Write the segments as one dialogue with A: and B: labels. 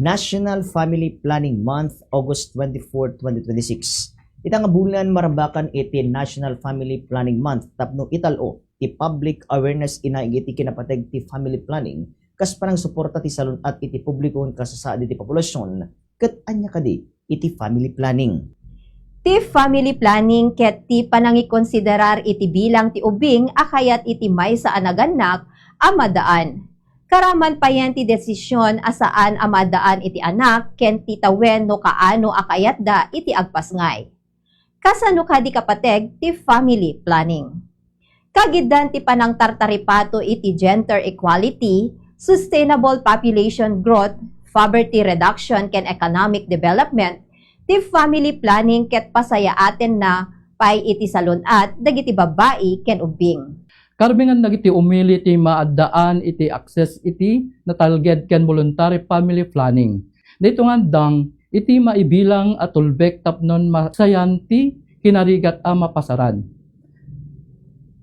A: National Family Planning Month, August 24, 2026. Itang bulan marambakan iti National Family Planning Month tapno italo ti public awareness inaig iti kinapateg ti family planning kas parang suporta ti salon at iti publikon kasasaad iti populasyon ket anya kadi iti family planning.
B: Ti family planning ket ti panangikonsiderar iti bilang ti ubing akayat iti maysa anaganak amadaan. Karaman pa yan ti desisyon asaan amadaan iti anak ken ti tawen no kaano akayat da iti agpasngay. Kasano kadi kapateg ti family planning. Kagiddan ti panang tartaripato iti gender equality, sustainable population growth, poverty reduction ken economic development, ti family planning ket pasayaaten na pay iti salunat dagiti babae ken ubing.
C: Karmingan nagiti umili iti maadaan iti access iti natalged ken voluntary family planning. Dito nga dang iti maibilang at tulbek tapnon masayan ti kinarigat a mapasaran.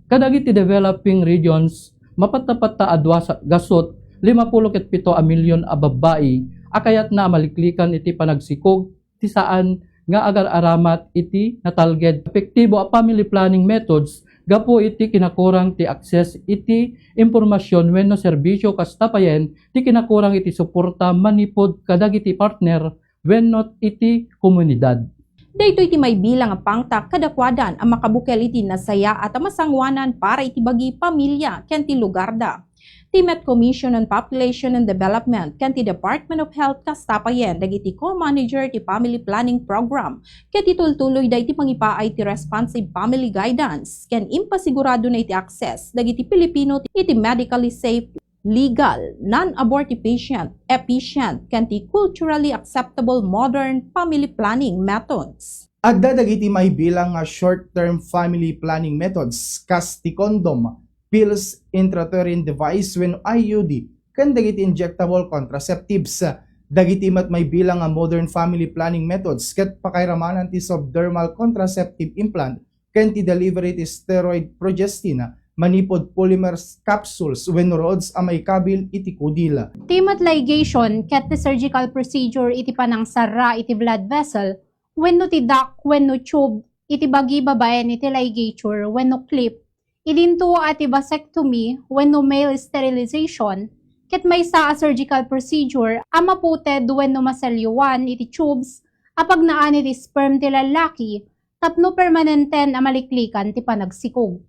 C: Kadagiti developing regions mapatapat ta adwa sa gasot 57 milyon a babae akayat na maliklikan iti panagsikog ti saan nga agar-aramat iti natalged epektibo a family planning methods gapo iti kinakurang ti access iti impormasyon wenno serbisyo kas tapayen ti kinakurang iti suporta manipod kadagiti partner wenno iti komunidad.
D: Daytoy iti may bilang ang pangtak kadakwadan ang makabukel iti nasaya at masangwanan para iti bagi pamilya ken ti lugar da. Ti Met Commission on Population and Development ken ti Department of Health kastapayen dagiti co-manager ti Family Planning Program ket itultuloy dayti pangipaay ti Responsive Family Guidance ken impasigurado na iti access dagiti Pilipino iti medically safe, legal, non-abortive patient, efficient ken ti culturally acceptable modern family planning methods.
E: Adda dagiti may bilang nga short-term family planning methods kas ti condom, pills, intrauterine device when IUD, kan dagiti injectable contraceptives. Dagiti met may bilang nga modern family planning methods ket pakairamanan ti subdermal contraceptive implant ken ti delivery ti steroid progestin manipod polymer capsules when rods a may kabil iti kudil.
F: Ti mat ligation ket ti surgical procedure iti panang sarra iti blood vessel wenno ti duct wenno tube iti bagi babaen iti ligature wenno clip. Idinto at vasectomy wenno male sterilization ket maysa a surgical procedure a maputed wenno maselyuan iti tubes apag naan iti sperm ti lalaki tapno permanenten a maliklikan ti panagsikog.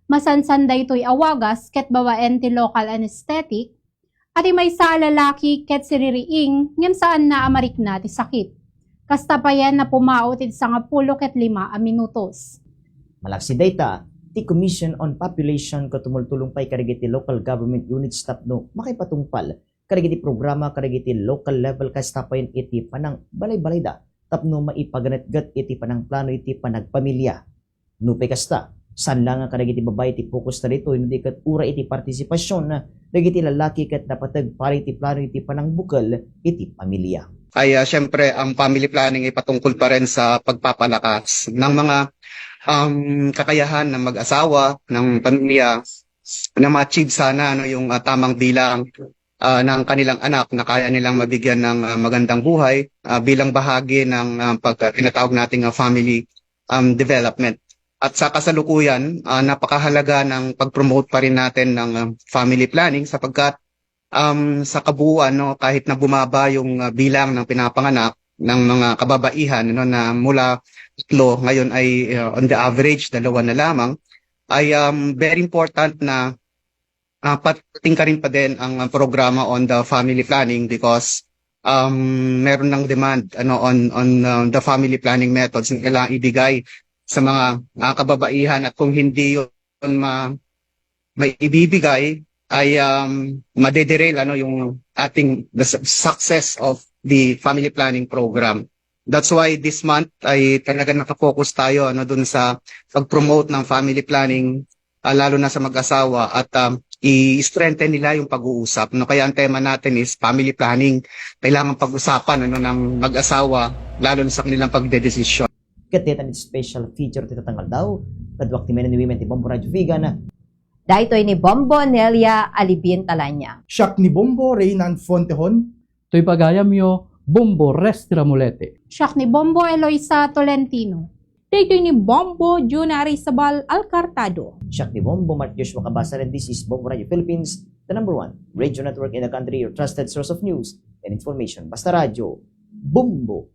F: Masansan daytoy awagas ket bawaen ti local anesthetic at maysa a lalaki ket siririing ngem saan na amarikna ti sakit. Kastapayan na pumaot iti 15 ket 5 a minutos.
A: Malaksi data ti Commission on Population ko tumultulong pay karigiti local government units tapno makipatungpal karigiti programa karigiti local level kas tapayen iti panang balay-balay da tapno maipaganetgat iti panang plano iti panagpamilya. Nupay kasta san lang nga karigiti babae iti focus na rito hindi kat ura iti partisipasyon na dagiti lalaki kat napatag para iti plano iti panang bukal iti pamilya.
G: Ay syempre ang family planning ay patungkol pa rin sa pagpapalakas ng mga kakayahan ng mag-asawa, ng pamilya na ma-achieve sana yung tamang bilang ng kanilang anak na kaya nilang mabigyan ng magandang buhay bilang bahagi ng tinatawag nating family development. At sa kasalukuyan, napakahalaga ng pag-promote pa rin natin ng family planning sapagkat sa kabuuan kahit na bumaba yung bilang ng pinapanganak ng mga kababaihan na mula 3 ngayon ay on the average 2 na lamang ay very important na patingkarin pa din ang programa on the family planning because meron ng demand on the family planning methods na kailangang ibigay sa mga kababaihan at kung hindi yun may ibibigay ay madederail yung ating the success of the family planning program. That's why this month ay talaga nakafocus tayo dun sa pag-promote ng family planning lalo na sa mag-asawa at i-strengthen nila yung pag-uusap. Kaya ang tema natin is family planning. Kailangan pag-usapan ng mag-asawa lalo na sa kanilang pagdedesisyon.
A: Katitan special feature ti tatanggal daw kadwak ti men and women ti Bombo Radio Vigan.
B: Daytoy ni Bombo Nelia Alibin Talanya.
E: Siak ni Bombo Reynan Fontehon.
C: To'y pagayam yo, Bombo Restramulete.
F: Siak ni Bombo Eloisa Tolentino.
D: Dito ni Bombo Junari Sabal Alcartado.
A: Siak ni Bombo Mark Joshua Cabasa, and this is Bombo Radio Philippines, the #1 radio network in the country, your trusted source of news and information. Basta Radio, Bombo!